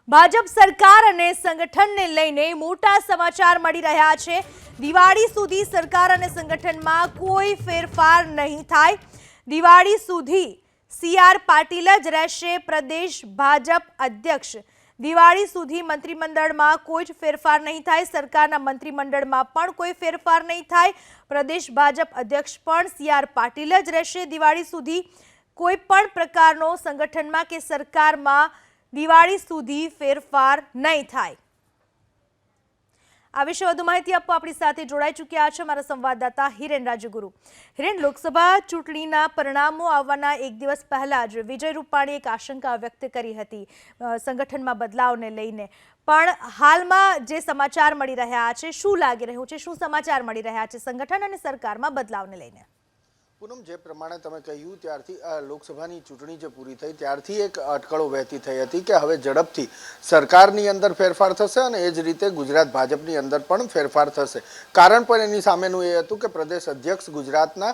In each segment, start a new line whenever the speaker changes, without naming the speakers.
ભાજપ સરકાર અને સંગઠનને લઈને મોટા સમાચાર મળી રહ્યા છે। દિવાળી સુધી સરકાર અને સંગઠનમાં કોઈ ફેરફાર નહીં થાય। દિવાળી સુધી સીઆર પાટીલ જ રહેશે પ્રદેશ ભાજપ અધ્યક્ષ। દિવાળી સુધી મંત્રીમંડળમાં કોઈ જ ફેરફાર નહીં થાય। સરકારના મંત્રીમંડળમાં પણ કોઈ ફેરફાર નહીં થાય। પ્રદેશ ભાજપ અધ્યક્ષ પણ સીઆર પાટીલ જ રહેશે। દિવાળી સુધી કોઈ પણ પ્રકારનો સંગઠનમાં કે સરકારમાં દિવાળી સુધી ફેરફાર નહીં થાય। આ વિશે વધુ માહિતી આપવા આપણી સાથે જોડાઈ ચૂક્યા છે મારા સંવાદદાતા હિરેન રાજગુરુ। હિરેન, લોકસભા ચૂંટણીના પરિણામો આવવાના એક દિવસ પહેલા જ વિજય રૂપાણીએ એક આશંકા વ્યક્ત કરી હતી સંગઠનમાં બદલાવને લઈને, પણ હાલમાં જે સમાચાર મળી રહ્યા છે શું લાગી રહ્યું છે, શું સમાચાર મળી રહ્યા છે સંગઠન અને સરકારમાં બદલાવને લઈને?
પૂનમ, જે પ્રમાણે તમે કહ્યું ત્યારથી લોકસભાની ચૂંટણી જે પૂરી થઈ ત્યારથી એક અટકળો વહેતી થઈ હતી કે હવે ઝડપથી સરકારની અંદર ફેરફાર થશે અને એ જ રીતે ગુજરાત ભાજપની અંદર પણ ફેરફાર થશે। કારણ પણ એની સામેનું એ હતું કે પ્રદેશ અધ્યક્ષ ગુજરાતના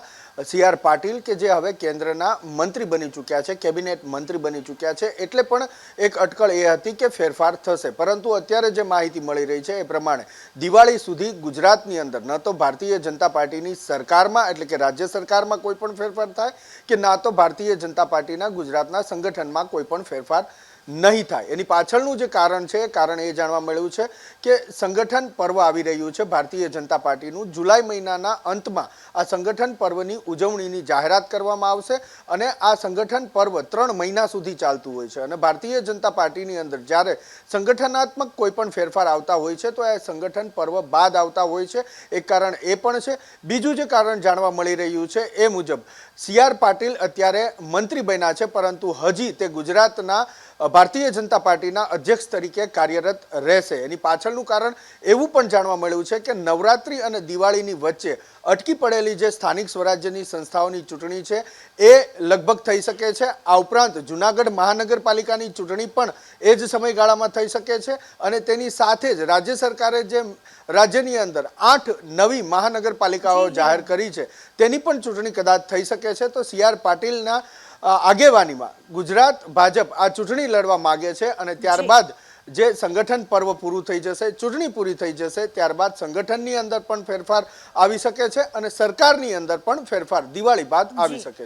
સીઆર પાટીલ કે જે હવે કેન્દ્રના મંત્રી બની ચૂક્યા છે, કેબિનેટ મંત્રી બની ચૂક્યા છે, એટલે પણ એક અટકળ એ હતી કે ફેરફાર થશે। પરંતુ અત્યારે જે માહિતી મળી રહી છે એ પ્રમાણે દિવાળી સુધી ગુજરાતની અંદર ન તો ભારતીય જનતા પાર્ટીની સરકારમાં એટલે કે રાજ્ય સરકારમાં કોઈ પણ ફેરફાર થાય કે ના તો ભારતીય જનતા પાર્ટીના ગુજરાતના સંગઠનમાં કોઈ પણ ફેરફાર નહીં થાય। એની પાછળનું જે કારણ છે કારણ એ જાણવા મળ્યું છે કે સંગઠન પર્વ આવી રહ્યું છે ભારતીય જનતા પાર્ટીનું। જુલાઈ મહિનાના અંતમાં આ સંગઠન પર્વની ઉજવણીની જાહેરાત કરવામાં આવશે અને આ સંગઠન પર્વ 3 મહિના સુધી ચાલતું હોય છે અને ભારતીય જનતા પાર્ટીની અંદર જ્યારે સંગઠનાત્મક કોઈ પણ ફેરફાર આવતા હોય છે તો એ સંગઠન પર્વ બાદ આવતા હોય છે। એક કારણ એ પણ છે। બીજું જે કારણ જાણવા મળી રહ્યું છે એ મુજબ સીઆર પાટીલ અત્યારે મંત્રી બન્યા છે પરંતુ હજી તે ગુજરાતના ભારતીય જનતા પાર્ટીના અધ્યક્ષ તરીકે કાર્યરત રહેશે। એની પાછળનું કારણ એવું પણ જાણવા મળ્યું છે કે નવરાત્રી અને દિવાળીની વચ્ચે અટકી પડેલી જે સ્થાનિક સ્વરાજ્યની સંસ્થાઓની ચૂંટણી છે એ લગભગ થઈ શકે છે। આ ઉપરાંત જૂનાગઢ મહાનગરપાલિકાની ચૂંટણી પણ એ જ સમયગાળામાં થઈ શકે છે અને તેની સાથે જ રાજ્ય સરકારે જે રાજ્યની અંદર 8 નવી મહાનગરપાલિકાઓ જાહેર કરી છે તેની પણ ચૂંટણી કદાચ થઈ શકે છે। તો સીઆર પાટીલના આગેવાનીમાં ગુજરાત ભાજપ આ ચૂંટણી લડવા માંગે છે અને ત્યારબાદ જે સંગઠન પર્વ પૂરું થઈ જશે, ચૂંટણી પૂરી થઈ જશે, ત્યારબાદ સંગઠનની અંદર પણ ફેરફાર આવી શકે છે અને સરકારની અંદર પણ ફેરફાર દિવાળી બાદ આવી શકે છે।